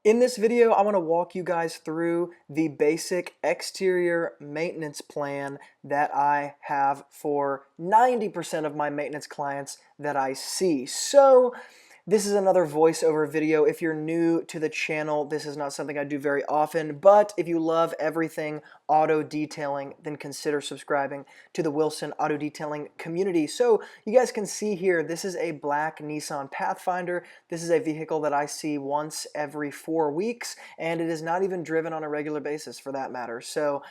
In this video, I want to walk you guys through the basic exterior maintenance plan that I have for 90% of my maintenance clients that I see. So this is another voiceover video. If you're new to the channel, this is not something I do very often, but if you love everything auto detailing, then consider subscribing to the Wilson Auto Detailing community. So you guys can see here, this is a black Nissan Pathfinder. This is a vehicle that I see once every 4 weeks, and it is not even driven on a regular basis for that matter. So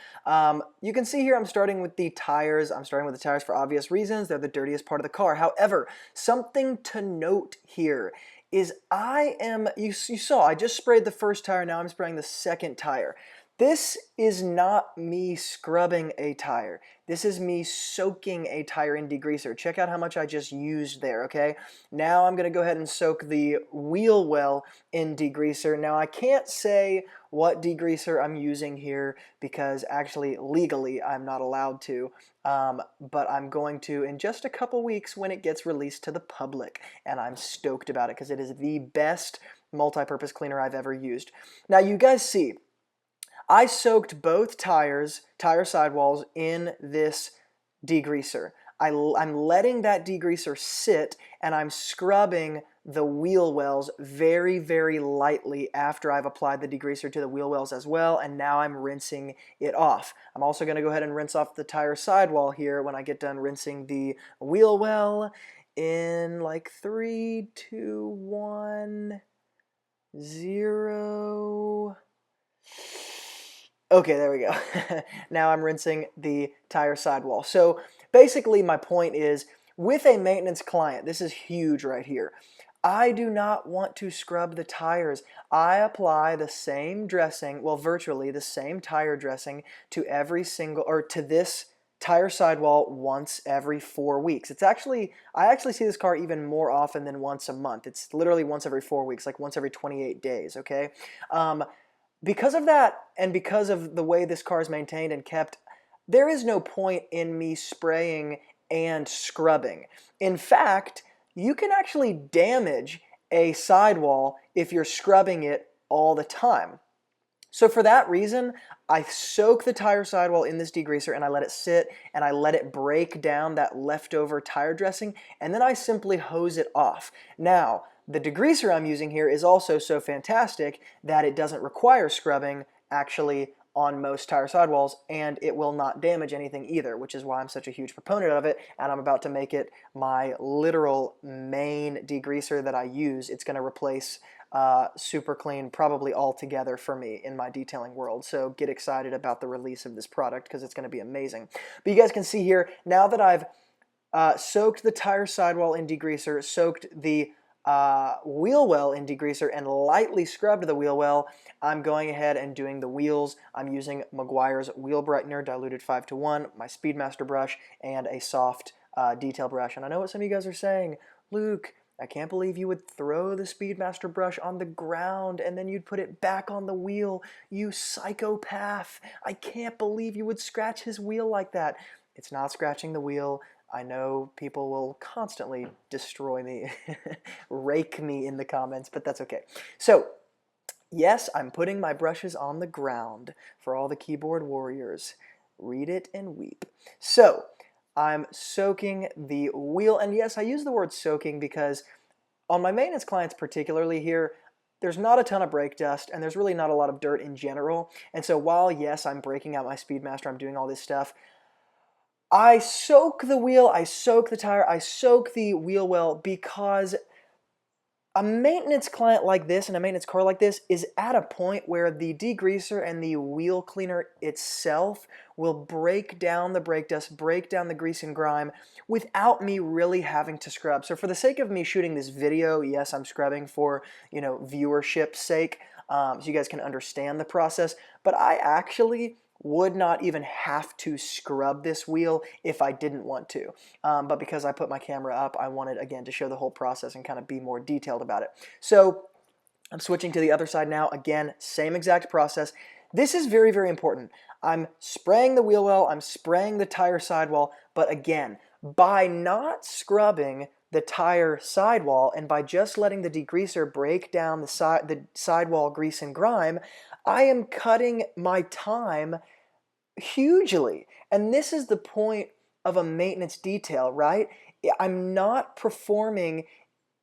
you can see here I'm starting with the tires. I'm starting with the tires for obvious reasons. They're the dirtiest part of the car. However, something to note here is you saw, I just sprayed the first tire, now I'm spraying the second tire. This is not me scrubbing a tire. This is me soaking a tire in degreaser. Check out how much I just used there, okay? Now I'm going to go ahead and soak the wheel well in degreaser. Now I can't say what degreaser I'm using here because actually legally I'm not allowed to, but I'm going to in just a couple weeks when it gets released to the public, and I'm stoked about it because it is the best multi-purpose cleaner I've ever used. Now you guys see, I soaked both tire sidewalls in this degreaser. I'm letting that degreaser sit, and I'm scrubbing the wheel wells very, very lightly after I've applied the degreaser to the wheel wells as well, and now I'm rinsing it off. I'm also going to go ahead and rinse off the tire sidewall here when I get done rinsing the wheel well in like 3, 2, 1, 0. Okay, there we go. Now I'm rinsing the tire sidewall. So basically my point is, with a maintenance client, this is huge right here. I do not want to scrub the tires. I apply the same dressing, well, virtually the same tire dressing to to this tire sidewall once every 4 weeks. I actually see this car even more often than once a month. It's literally once every 4 weeks, like once every 28 days, okay? Because of that, and because of the way this car is maintained and kept, there is no point in me spraying and scrubbing. In fact, you can actually damage a sidewall if you're scrubbing it all the time. So for that reason, I soak the tire sidewall in this degreaser and I let it sit and I let it break down that leftover tire dressing, and then I simply hose it off. Now, the degreaser I'm using here is also so fantastic that it doesn't require scrubbing actually on most tire sidewalls, and it will not damage anything either, which is why I'm such a huge proponent of it, and I'm about to make it my literal main degreaser that I use. It's going to replace Super Clean probably altogether for me in my detailing world. So get excited about the release of this product because it's going to be amazing. But you guys can see here, now that I've soaked the tire sidewall in degreaser, soaked the wheel well in degreaser, and lightly scrubbed the wheel well, I'm going ahead and doing the wheels. I'm using Meguiar's Wheel Brightener diluted 5:1, my Speedmaster brush, and a soft detail brush. And I know what some of you guys are saying, Luke, I can't believe you would throw the Speedmaster brush on the ground and then you'd put it back on the wheel. You psychopath. I can't believe you would scratch his wheel like that. It's not scratching the wheel. I know people will constantly destroy me, rake me in the comments, but that's okay. So, yes, I'm putting my brushes on the ground for all the keyboard warriors. Read it and weep. So, I'm soaking the wheel, and yes, I use the word soaking because on my maintenance clients particularly here, there's not a ton of brake dust, and there's really not a lot of dirt in general. And so while, yes, I'm breaking out my Speedmaster, I'm doing all this stuff, I soak the wheel, I soak the tire, I soak the wheel well because a maintenance client like this and a maintenance car like this is at a point where the degreaser and the wheel cleaner itself will break down the brake dust, break down the grease and grime without me really having to scrub. So for the sake of me shooting this video, yes, I'm scrubbing for, viewership's sake, so you guys can understand the process, but I actually would not even have to scrub this wheel if I didn't want to. But because I put my camera up, I wanted, again, to show the whole process and kind of be more detailed about it. So I'm switching to the other side now. Again, same exact process. This is very, very important. I'm spraying the wheel well, I'm spraying the tire sidewall, but again, by not scrubbing the tire sidewall, and by just letting the degreaser break down the sidewall grease and grime, I am cutting my time hugely. And this is the point of a maintenance detail, right? I'm not performing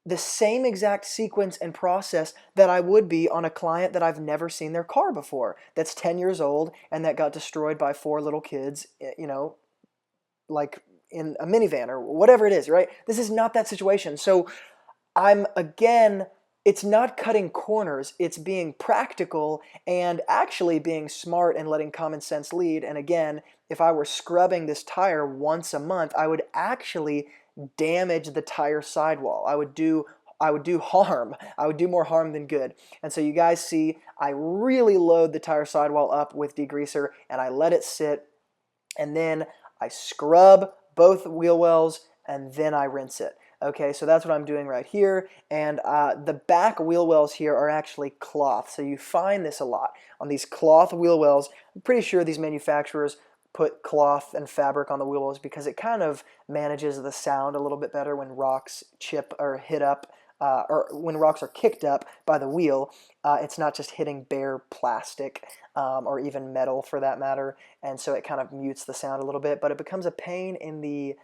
the same exact sequence and process that I would be on a client that I've never seen their car before, that's 10 years old and that got destroyed by 4 little kids, like in a minivan or whatever it is, right? This is not that situation. So it's not cutting corners, it's being practical and actually being smart and letting common sense lead. And again, if I were scrubbing this tire once a month, I would actually damage the tire sidewall. I would do harm. I would do more harm than good. And so you guys see, I really load the tire sidewall up with degreaser and I let it sit, and then I scrub both wheel wells and then I rinse it. Okay, so that's what I'm doing right here. And the back wheel wells here are actually cloth. So you find this a lot on these cloth wheel wells. I'm pretty sure these manufacturers put cloth and fabric on the wheel wells because it kind of manages the sound a little bit better when rocks chip or hit up, or when rocks are kicked up by the wheel. It's not just hitting bare plastic or even metal for that matter. And so it kind of mutes the sound a little bit, but it becomes a pain in the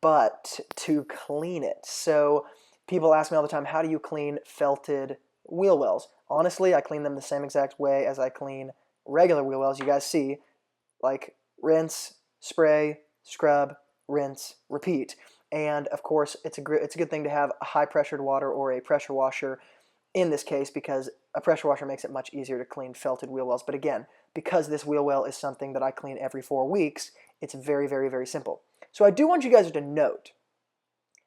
butt to clean it. So people ask me all the time, how do you clean felted wheel wells? Honestly, I clean them the same exact way as I clean regular wheel wells. You guys see, like rinse, spray, scrub, rinse, repeat. And of course, it's a good thing to have a high pressured water or a pressure washer in this case, because a pressure washer makes it much easier to clean felted wheel wells. But again, because this wheel well is something that I clean every 4 weeks, it's very, very, very simple. So I do want you guys to note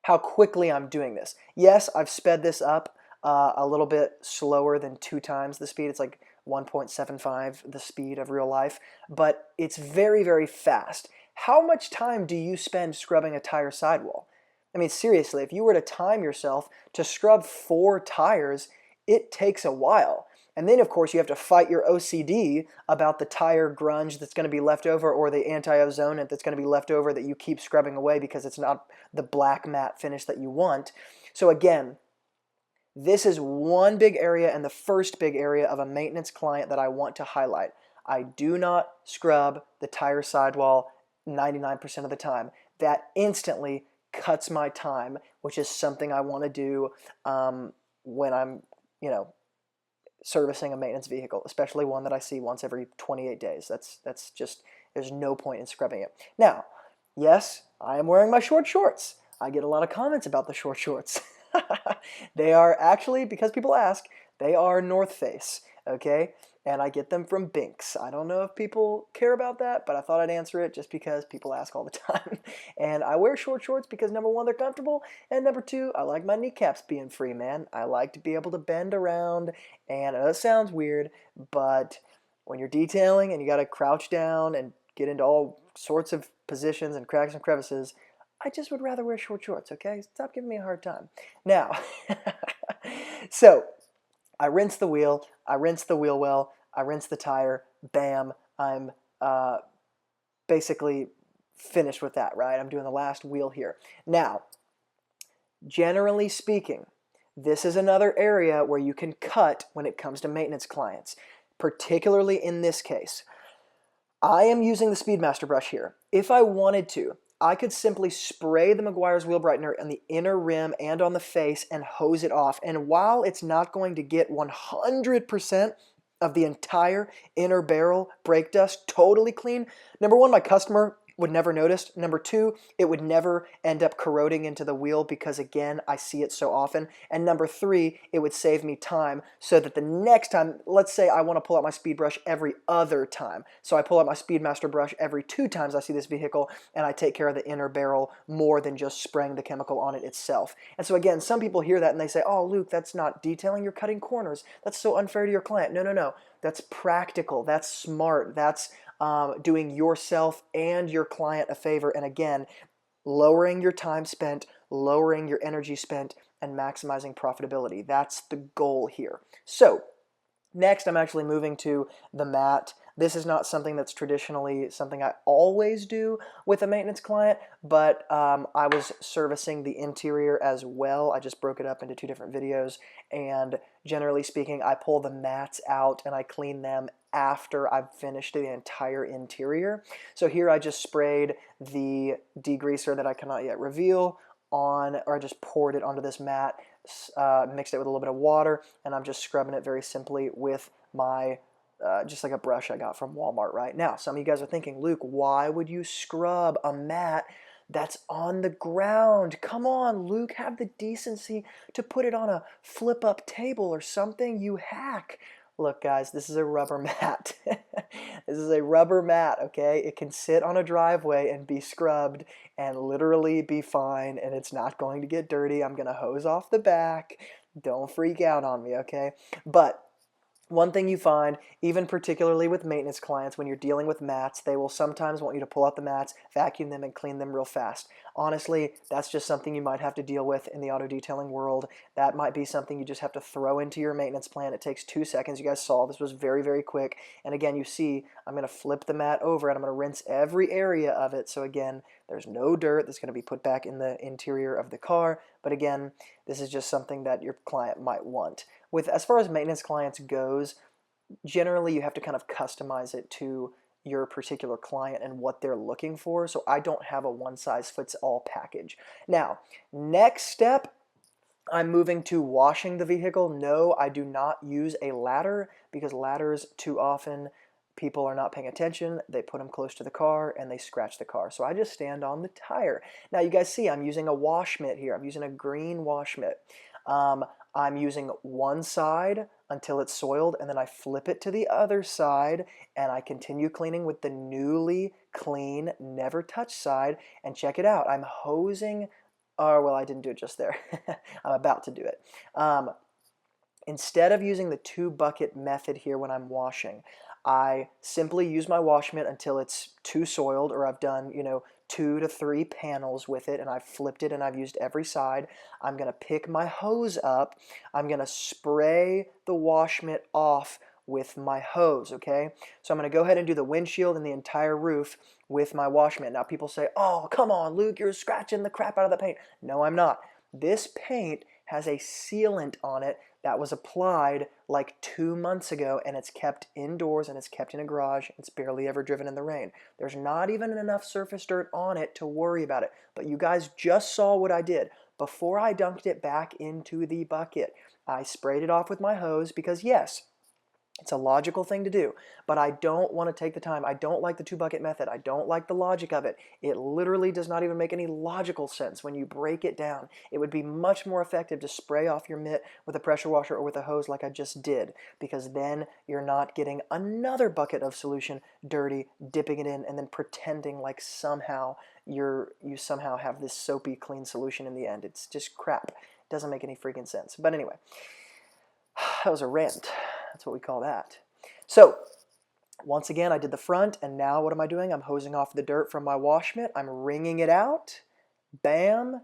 how quickly I'm doing this. Yes, I've sped this up a little bit slower than 2 times the speed. It's like 1.75 the speed of real life, but it's very, very fast. How much time do you spend scrubbing a tire sidewall? I mean, seriously, if you were to time yourself to scrub 4 tires, it takes a while. And then, of course, you have to fight your OCD about the tire grunge that's going to be left over, or the anti-ozonant that's going to be left over that you keep scrubbing away because it's not the black matte finish that you want. So again, this is one big area and the first big area of a maintenance client that I want to highlight. I do not scrub the tire sidewall 99% of the time. That instantly cuts my time, which is something I want to do when I'm, servicing a maintenance vehicle, especially one that I see once every 28 days. That's just, there's no point in scrubbing it. Now, yes, I am wearing my short shorts. I get a lot of comments about the short shorts. They are actually, because people ask, they are North Face, okay? And I get them from Binks. I don't know if people care about that, but I thought I'd answer it just because people ask all the time. And I wear short shorts because number 1, they're comfortable, and number 2, I like my kneecaps being free, man. I like to be able to bend around, and I know it sounds weird, but when you're detailing and you got to crouch down and get into all sorts of positions and cracks and crevices, I just would rather wear short shorts, okay? Stop giving me a hard time. Now, so I rinse the wheel, I rinse the wheel well, I rinse the tire, bam, I'm basically finished with that, right? I'm doing the last wheel here. Now, generally speaking, this is another area where you can cut when it comes to maintenance clients, particularly in this case. I am using the Speedmaster brush here. If I wanted to, I could simply spray the Meguiar's Wheel Brightener on the inner rim and on the face and hose it off. And while it's not going to get 100% of the entire inner barrel brake dust totally clean, number 1, my customer would never notice. Number 2, it would never end up corroding into the wheel because, again, I see it so often. And number 3, it would save me time so that the next time, let's say I want to pull out my speed brush every other time. So I pull out my Speedmaster brush every 2 times I see this vehicle, and I take care of the inner barrel more than just spraying the chemical on it itself. And so again, some people hear that and they say, oh, Luke, that's not detailing, you're cutting corners. That's so unfair to your client. No, no, no. That's practical. That's smart. That's doing yourself and your client a favor. And again, lowering your time spent, lowering your energy spent, and maximizing profitability. That's the goal here. So next, I'm actually moving to the matte This is not something that's traditionally something I always do with a maintenance client, but I was servicing the interior as well. I just broke it up into two different videos, and generally speaking, I pull the mats out and I clean them after I've finished the entire interior. So here I just sprayed the degreaser that I cannot yet reveal on, or I just poured it onto this mat, mixed it with a little bit of water, and I'm just scrubbing it very simply with my just like a brush I got from Walmart right now. Some of you guys are thinking, Luke, why would you scrub a mat that's on the ground? Come on, Luke, have the decency to put it on a flip-up table or something, you hack. Look, guys, this is a rubber mat. This is a rubber mat, okay? It can sit on a driveway and be scrubbed and literally be fine, and it's not going to get dirty. I'm going to hose off the back. Don't freak out on me, okay? But one thing you find, even particularly with maintenance clients, when you're dealing with mats, they will sometimes want you to pull out the mats, vacuum them, and clean them real fast. Honestly, that's just something you might have to deal with in the auto detailing world. That might be something you just have to throw into your maintenance plan. It takes 2 seconds. You guys saw this was very, very quick. And again, you see, I'm going to flip the mat over and I'm going to rinse every area of it. So again, there's no dirt that's going to be put back in the interior of the car. But again, this is just something that your client might want. As far as maintenance clients goes, generally you have to kind of customize it to your particular client and what they're looking for. So I don't have a one-size-fits-all package. Now, next step, I'm moving to washing the vehicle. No, I do not use a ladder because ladders, too often, people are not paying attention. They put them close to the car and they scratch the car. So I just stand on the tire. Now you guys see I'm using a wash mitt here. I'm using a green wash mitt. I'm using one side until it's soiled, and then I flip it to the other side, and I continue cleaning with the newly clean, never touch side, and check it out. I'm hosing, oh, well, I didn't do it just there. I'm about to do it. Instead of using the 2-bucket method here when I'm washing, I simply use my wash mitt until it's too soiled, or I've done, 2 to 3 panels with it and I've flipped it and I've used every side. I'm going to pick my hose up. I'm going to spray the wash mitt off with my hose, okay? So I'm going to go ahead and do the windshield and the entire roof with my wash mitt. Now people say, oh, come on, Luke, you're scratching the crap out of the paint. No, I'm not. This paint has a sealant on it that was applied like 2 months ago, and it's kept indoors and it's kept in a garage. It's barely ever driven in the rain. There's not even enough surface dirt on it to worry about it. But you guys just saw what I did. Before I dunked it back into the bucket, I sprayed it off with my hose because yes, it's a logical thing to do, but I don't want to take the time. I don't like the 2-bucket method. I don't like the logic of it. It literally does not even make any logical sense when you break it down. It would be much more effective to spray off your mitt with a pressure washer or with a hose like I just did, because then you're not getting another bucket of solution dirty, dipping it in, and then pretending like somehow you somehow have this soapy clean solution in the end. It's just crap. It doesn't make any freaking sense. But anyway, that was a rant. That's what we call that. So once again, I did the front, and now what am I doing? I'm hosing off the dirt from my wash mitt. I'm wringing it out. Bam,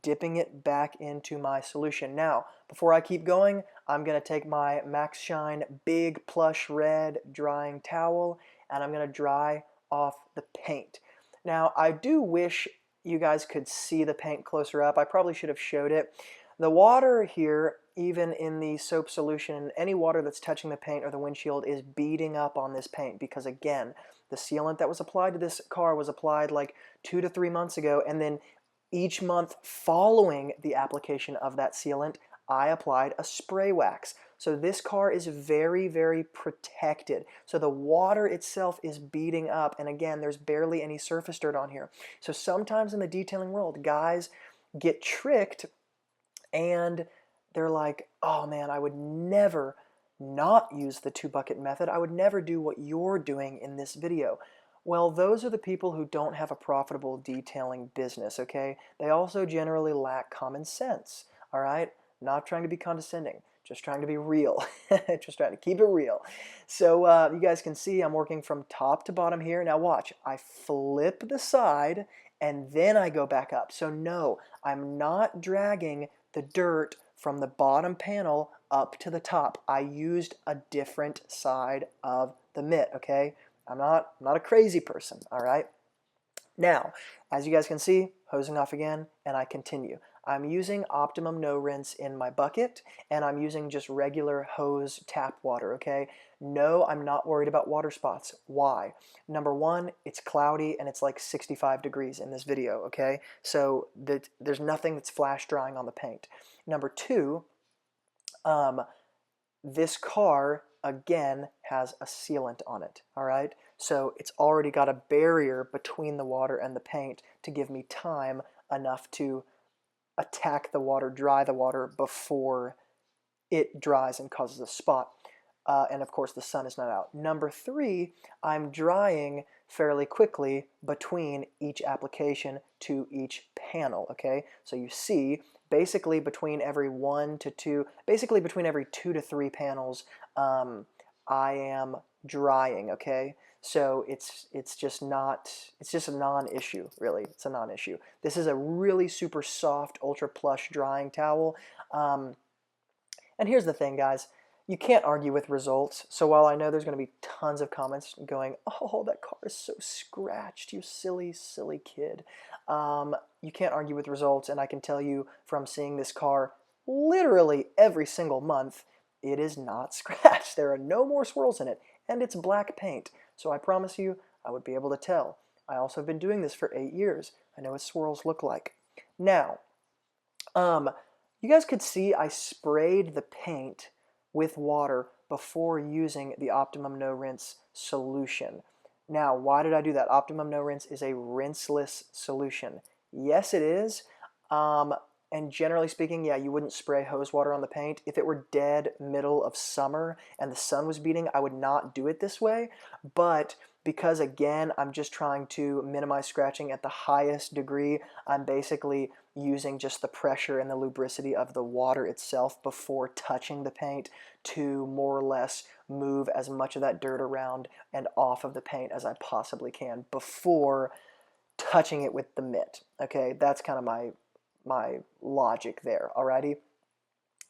dipping it back into my solution. Now, before I keep going, I'm going to take my Max Shine Big Plush Red drying towel, and I'm going to dry off the paint. Now, I do wish you guys could see the paint closer up. I probably should have showed it. The water here, even in the soap solution, any water that's touching the paint or the windshield is beating up on this paint because, again, the sealant that was applied to this car was applied like 2 to 3 months ago, and then each month following the application of that sealant, I applied a spray wax. So this car is very, very protected. So the water itself is beating up, and again, there's barely any surface dirt on here. So sometimes in the detailing world, guys get tricked and they're like, oh man, I would never not use the 2-bucket method. I would never do what you're doing in this video. Well, those are the people who don't have a profitable detailing business, okay? They also generally lack common sense, all right? Not trying to be condescending, just trying to be real. Just trying to keep it real. So you guys can see I'm working from top to bottom here. Now watch, I flip the side and then I go back up. So no, I'm not dragging the dirt from the bottom panel up to the top. I used a different side of the mitt, okay? I'm not a crazy person, all right? Now, as you guys can see, hosing off again, and I continue. I'm using Optimum No Rinse in my bucket, and I'm using just regular hose tap water, okay? No, I'm not worried about water spots. Why? Number one, it's cloudy and it's like 65 degrees in this video, okay? So there's nothing that's flash drying on the paint. Number two, this car, again, has a sealant on it, all right? So it's already got a barrier between the water and the paint to give me time enough to attack the water, dry the water before it dries and causes a spot. And of course the sun is not out. Number three, I'm drying fairly quickly between each application to each panel, okay? So you see, basically between every 1 to 2, basically between every 2 to 3 panels, I am drying, okay? So it's just a non-issue, really. It's a non-issue. This is a really super soft, ultra plush drying towel. And here's the thing, guys. You can't argue with results. So while I know there's going to be tons of comments going, oh, that car is so scratched, you silly, silly kid. You can't argue with results, and I can tell you from seeing this car literally every single month, it is not scratched. There are no more swirls in it, and it's black paint. So I promise you, I would be able to tell. I also have been doing this for 8 years. I know what swirls look like. Now, you guys could see I sprayed the paint with water before using the Optimum No Rinse solution. Now, why did I do that? Optimum No Rinse is a rinseless solution. Yes, it is. And generally speaking, yeah, you wouldn't spray hose water on the paint. If it were dead middle of summer and the sun was beating, I would not do it this way. But because, again, I'm just trying to minimize scratching at the highest degree, I'm basically using just the pressure and the lubricity of the water itself before touching the paint to more or less move as much of that dirt around and off of the paint as I possibly can before touching it with the mitt. Okay, that's kind of my logic there, alrighty?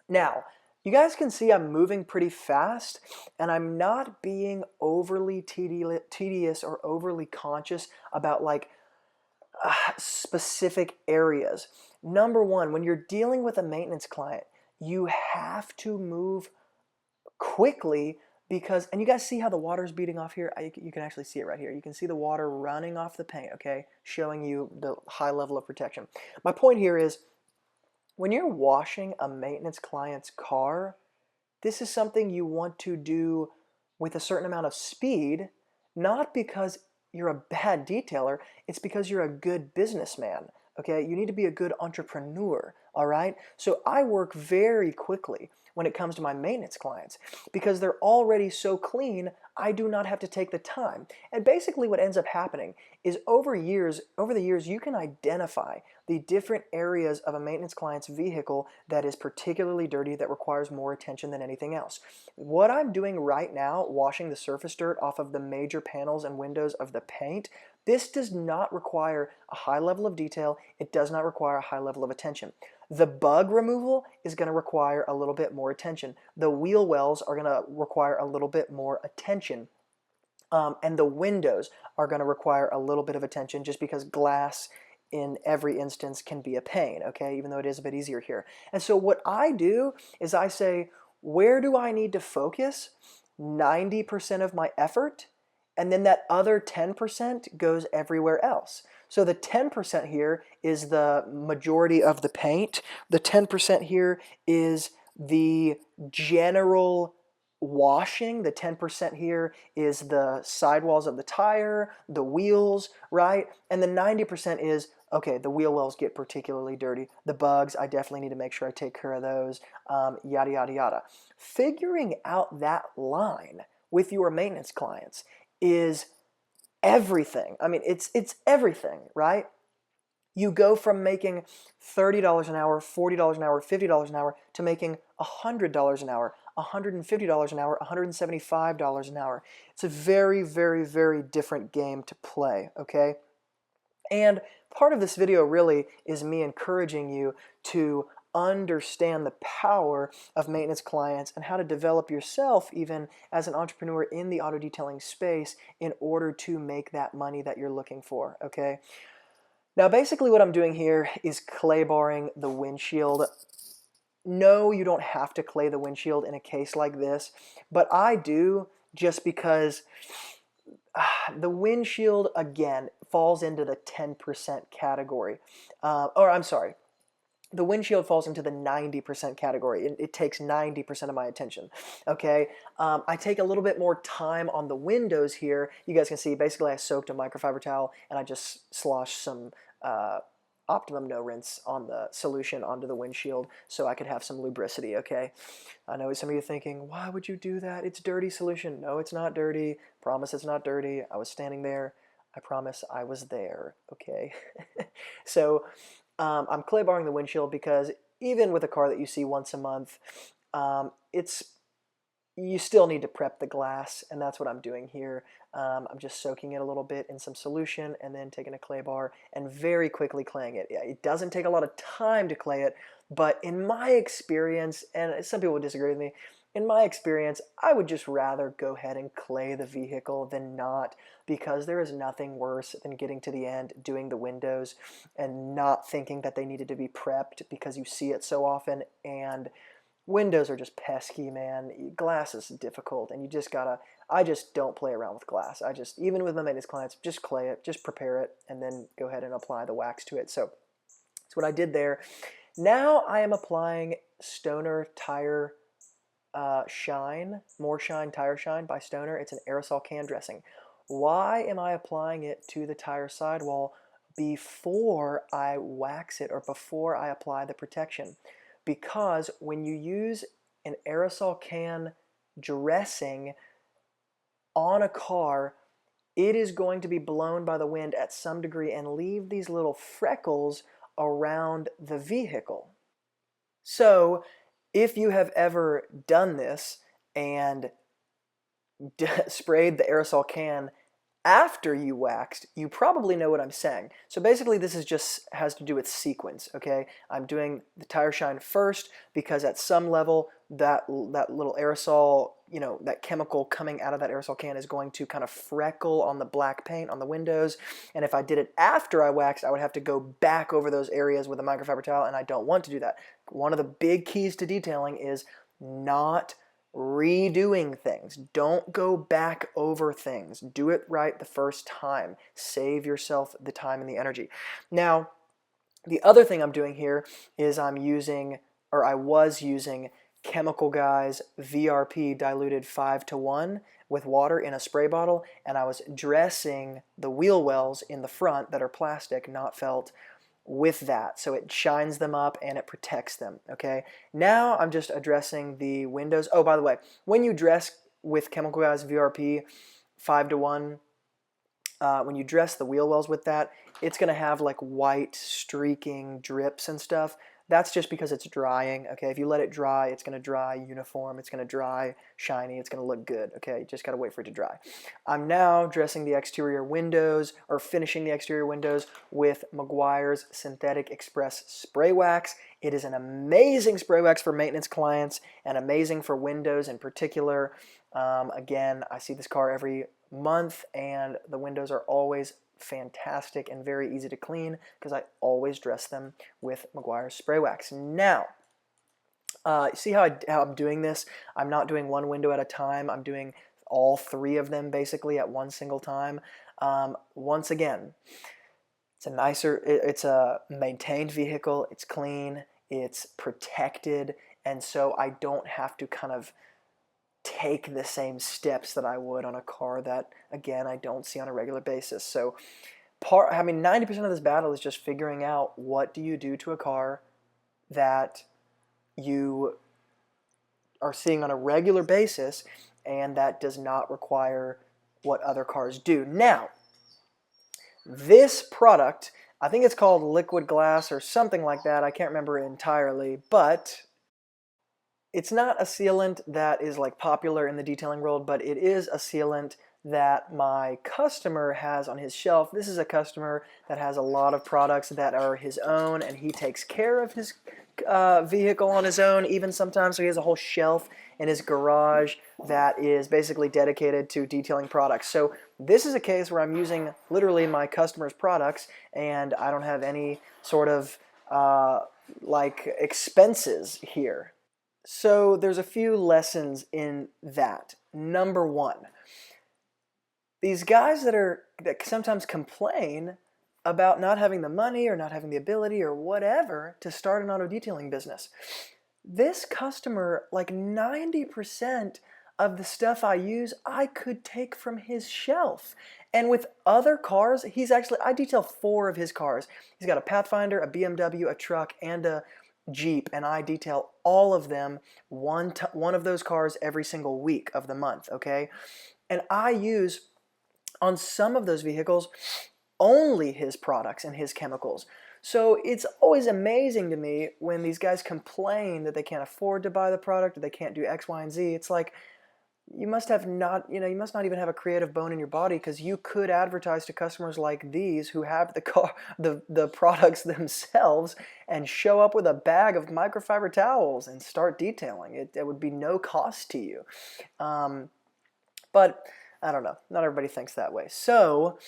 Now, you guys can see I'm moving pretty fast, and I'm not being overly tedious or overly conscious about like specific areas. Number one, when you're dealing with a maintenance client, you have to move quickly because, and you guys see how the water's beating off here? You can actually see it right here. You can see the water running off the paint, okay? Showing you the high level of protection. My point here is, when you're washing a maintenance client's car, this is something you want to do with a certain amount of speed, not because you're a bad detailer, it's because you're a good businessman, okay? You need to be a good entrepreneur, all right? So I work very quickly when it comes to my maintenance clients because they're already so clean, I do not have to take the time. And basically what ends up happening is over the years, you can identify the different areas of a maintenance client's vehicle that is particularly dirty, that requires more attention than anything else. What I'm doing right now, washing the surface dirt off of the major panels and windows of the paint, this does not require a high level of detail. It does not require a high level of attention. The bug removal is going to require a little bit more attention. The wheel wells are going to require a little bit more attention. And the windows are going to require a little bit of attention just because glass in every instance can be a pain, okay, even though it is a bit easier here. And so what I do is I say, where do I need to focus 90% of my effort? And then that other 10% goes everywhere else. So the 10% here is the majority of the paint. The 10% here is the general washing. The 10% here is the sidewalls of the tire, the wheels, right? And the 90% is, okay, the wheel wells get particularly dirty. The bugs, I definitely need to make sure I take care of those, yada, yada, yada. Figuring out that line with your maintenance clients is everything. I mean, it's everything, right? You go from making $30 an hour, $40 an hour, $50 an hour to making $100 an hour, $150 an hour, $175 an hour. It's a very, very, very different game to play, okay? And part of this video really is me encouraging you to understand the power of maintenance clients and how to develop yourself even as an entrepreneur in the auto detailing space in order to make that money that you're looking for, okay? Now basically what I'm doing here is clay barring the windshield. No, you don't have to clay the windshield in a case like this, but I do just because the windshield, again, falls into the 10% category. Or I'm sorry, the windshield falls into the 90% category. It takes 90% of my attention, okay? I take a little bit more time on the windows here. You guys can see, basically I soaked a microfiber towel and I just sloshed some Optimum no rinse on the solution onto the windshield so I could have some lubricity, okay? I know some of you are thinking, why would you do that? It's dirty solution. No, it's not dirty. Promise it's not dirty. I was standing there. I promise I was there, okay? So I'm clay barring the windshield because even with a car that you see once a month, you still need to prep the glass, and that's what I'm doing here. I'm just soaking it a little bit in some solution and then taking a clay bar and very quickly claying it. Yeah, it doesn't take a lot of time to clay it, but in my experience, and some people would disagree with me, in my experience, I would just rather go ahead and clay the vehicle than not, because there is nothing worse than getting to the end, doing the windows, and not thinking that they needed to be prepped because you see it so often, and windows are just pesky, man. Glass is difficult, and you just gotta, I just don't play around with glass. Even with my maintenance clients, just clay it, just prepare it, and then go ahead and apply the wax to it. So that's what I did there. Now I am applying Stoner Tire Shine, More Shine Tire Shine by Stoner. It's an aerosol can dressing. Why am I applying it to the tire sidewall before I wax it or before I apply the protection? Because when you use an aerosol can dressing on a car, it is going to be blown by the wind at some degree and leave these little freckles around the vehicle. So if you have ever done this and sprayed the aerosol can after you waxed, you probably know what I'm saying. So basically this is just has to do with sequence, okay? I'm doing the tire shine first because at some level that little aerosol, that chemical coming out of that aerosol can is going to kind of freckle on the black paint on the windows. And if I did it after I waxed, I would have to go back over those areas with a microfiber towel, and I don't want to do that. One of the big keys to detailing is not redoing things. Don't go back over things. Do it right the first time. Save yourself the time and the energy. Now, the other thing I'm doing here is I was using Chemical Guys VRP diluted 5-to-1 with water in a spray bottle, and I was dressing the wheel wells in the front that are plastic, not felt, with that, so it shines them up and it protects them, okay? Now I'm just addressing the windows. Oh, by the way, when you dress with Chemical Guys VRP 5-to-1, when you dress the wheel wells with that, it's going to have like white streaking drips and stuff. That's just because it's drying, okay? If you let it dry, it's going to dry uniform, it's going to dry shiny, it's going to look good, okay? You just got to wait for it to dry. I'm now dressing the exterior windows, or finishing the exterior windows with Meguiar's Synthetic Express Spray Wax. It is an amazing spray wax for maintenance clients and amazing for windows in particular. Again, I see this car every month, and the windows are always fantastic and very easy to clean because I always dress them with Meguiar's spray wax. Now, see how I'm doing this? I'm not doing one window at a time. I'm doing all three of them basically at one single time. Once again, it's a maintained vehicle, it's clean, it's protected, and so I don't have to kind of take the same steps that I would on a car that, again, I don't see on a regular basis. So 90% of this battle is just figuring out what do you do to a car that you are seeing on a regular basis and that does not require what other cars do. Now, this product, I think it's called Liquid Glass or something like that. I can't remember entirely, but it's not a sealant that is like popular in the detailing world, but it is a sealant that my customer has on his shelf. This is a customer that has a lot of products that are his own, and he takes care of his vehicle on his own, even sometimes. So he has a whole shelf in his garage that is basically dedicated to detailing products. So this is a case where I'm using literally my customer's products, and I don't have any sort of like expenses here. So there's a few lessons in that. Number one, these guys that sometimes complain about not having the money or not having the ability or whatever to start an auto detailing business. This customer, like 90% of the stuff I use, I could take from his shelf. And with other cars, I detail 4 of his cars. He's got a Pathfinder, a BMW, a truck, and a Jeep, and I detail all of them, one of those cars every single week of the month, okay? And I use, on some of those vehicles, only his products and his chemicals. So it's always amazing to me when these guys complain that they can't afford to buy the product or they can't do X, Y, and Z. It's like, you must not even have a creative bone in your body, because you could advertise to customers like these who have the products themselves and show up with a bag of microfiber towels and start detailing. It would be no cost to you. But I don't know. Not everybody thinks that way. So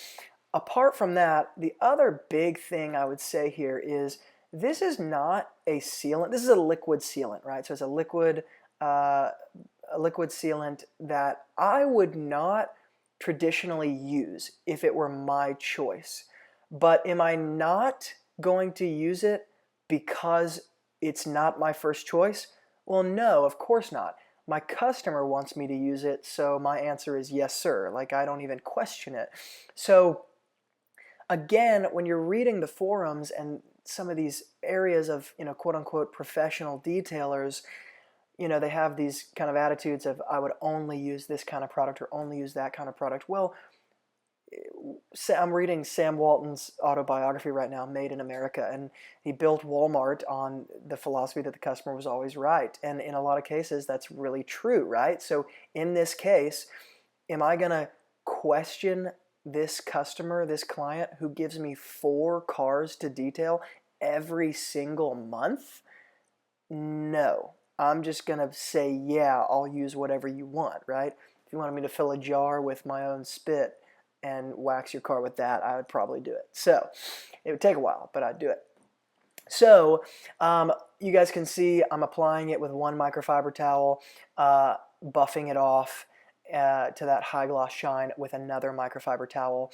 apart from that, the other big thing I would say here is this is not a sealant. This is a liquid sealant, right? So it's a liquid sealant that I would not traditionally use if it were my choice. But am I not going to use it because it's not my first choice? Well, no, of course not. My customer wants me to use it, so my answer is yes, sir. Like, I don't even question it. So again, when you're reading the forums and some of these areas of, quote unquote professional detailers, they have these kind of attitudes of, I would only use this kind of product or only use that kind of product. Well, I'm reading Sam Walton's autobiography right now, Made in America, and he built Walmart on the philosophy that the customer was always right. And in a lot of cases, that's really true, right? So in this case, am I going to question this customer, this client who gives me 4 cars to detail every single month? No. I'm just going to say, yeah, I'll use whatever you want, right? If you wanted me to fill a jar with my own spit and wax your car with that, I would probably do it. So it would take a while, but I'd do it. So you guys can see I'm applying it with one microfiber towel, buffing it off to that high gloss shine with another microfiber towel.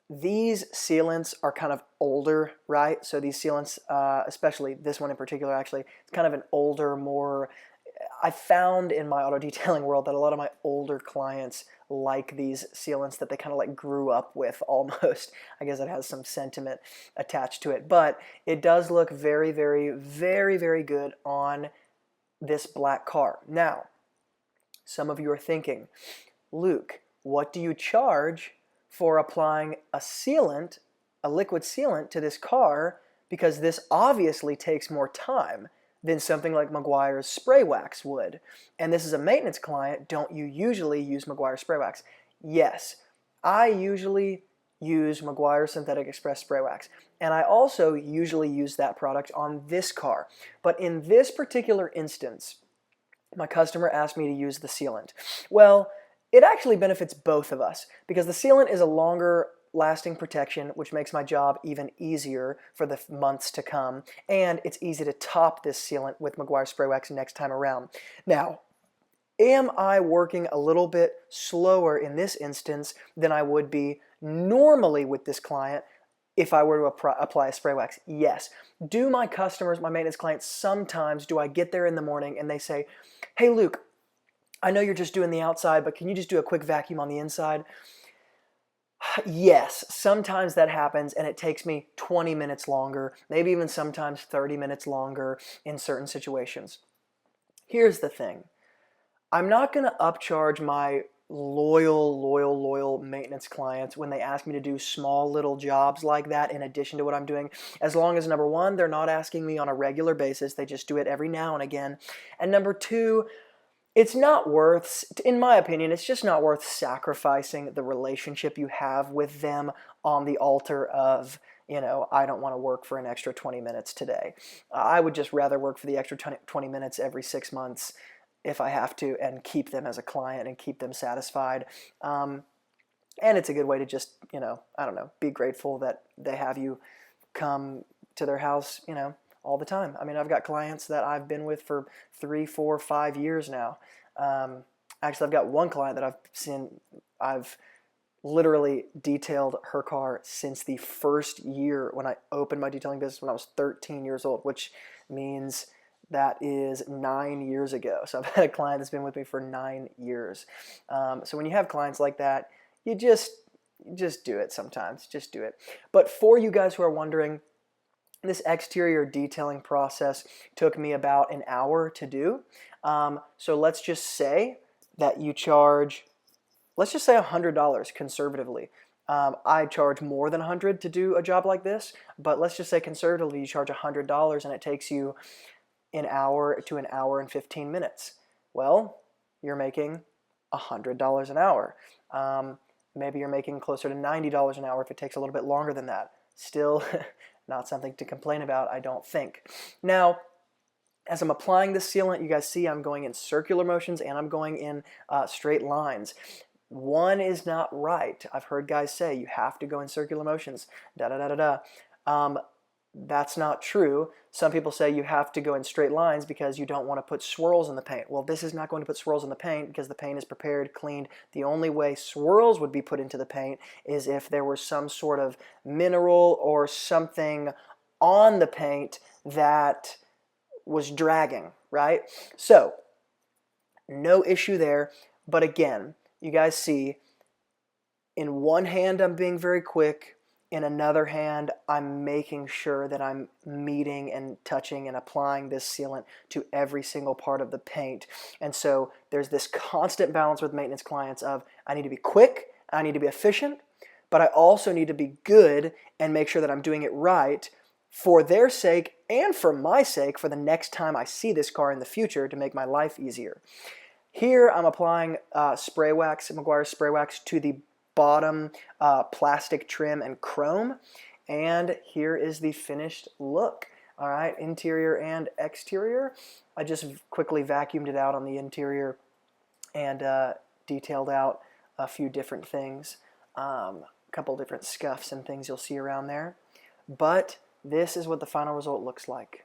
These sealants are kind of older, right? So these sealants, especially this one in particular, actually, it's kind of an older, more... I found in my auto detailing world that a lot of my older clients like these sealants that they kind of like grew up with almost. I guess it has some sentiment attached to it. But it does look very, very, very, very good on this black car. Now, some of you are thinking, Luke, what do you charge for applying a sealant, a liquid sealant to this car? Because this obviously takes more time than something like Meguiar's spray wax would. And this is a maintenance client. Don't you usually use Meguiar's spray wax? Yes, I usually use Meguiar's Synthetic Express spray wax. And I also usually use that product on this car. But in this particular instance, my customer asked me to use the sealant. Well, it actually benefits both of us, because the sealant is a longer lasting protection, which makes my job even easier for the months to come, and it's easy to top this sealant with Meguiar's spray wax next time around. Now, am I working a little bit slower in this instance than I would be normally with this client if I were to apply a spray wax? Yes. Do my customers, my maintenance clients, sometimes do I get there in the morning and they say, hey Luke, I know you're just doing the outside, but can you just do a quick vacuum on the inside? Yes, sometimes that happens, and it takes me 20 minutes longer, maybe even sometimes 30 minutes longer in certain situations. Here's the thing. I'm not going to upcharge my loyal maintenance clients when they ask me to do small little jobs like that in addition to what I'm doing, as long as, number one, they're not asking me on a regular basis. They just do it every now and again. And number two, it's not worth, in my opinion, it's just not worth sacrificing the relationship you have with them on the altar of, I don't want to work for an extra 20 minutes today. I would just rather work for the extra 20 minutes every 6 months if I have to, and keep them as a client and keep them satisfied. And it's a good way to just, I don't know, be grateful that they have you come to their house, all the time. I mean, I've got clients that I've been with for 3, 4, 5 years now. Actually, I've got one client that I've literally detailed her car since the first year when I opened my detailing business when I was 13 years old, which means that is 9 years ago. So I've had a client that's been with me for 9 years. So when you have clients like that, you just do it sometimes. Just do it. But for you guys who are wondering, this exterior detailing process took me about an hour to do. So let's just say that you charge, let's just say $100 conservatively. I charge more than $100 to do a job like this, but let's just say conservatively you charge $100 and it takes you an hour to an hour and 15 minutes. Well, you're making $100 an hour. Maybe you're making closer to $90 an hour if it takes a little bit longer than that. Still not something to complain about, I don't think. Now, as I'm applying this sealant, you guys see I'm going in circular motions and I'm going in straight lines. One is not right. I've heard guys say you have to go in circular motions, That's not true. Some people say you have to go in straight lines because you don't want to put swirls in the paint. Well, this is not going to put swirls in the paint because the paint is prepared, cleaned. The only way swirls would be put into the paint is if there was some sort of mineral or something on the paint that was dragging, right? So, no issue there. But again, you guys see, in one hand I'm being very quick. In another hand, I'm making sure that I'm meeting and touching and applying this sealant to every single part of the paint. And so there's this constant balance with maintenance clients of I need to be quick, I need to be efficient, but I also need to be good and make sure that I'm doing it right for their sake and for my sake for the next time I see this car in the future to make my life easier. Here I'm applying spray wax, Meguiar's spray wax, to the bottom plastic trim and chrome, and here is the finished look. All right, interior and exterior. I just quickly vacuumed it out on the interior and detailed out a few different things, a couple different scuffs and things you'll see around there, but this is what the final result looks like.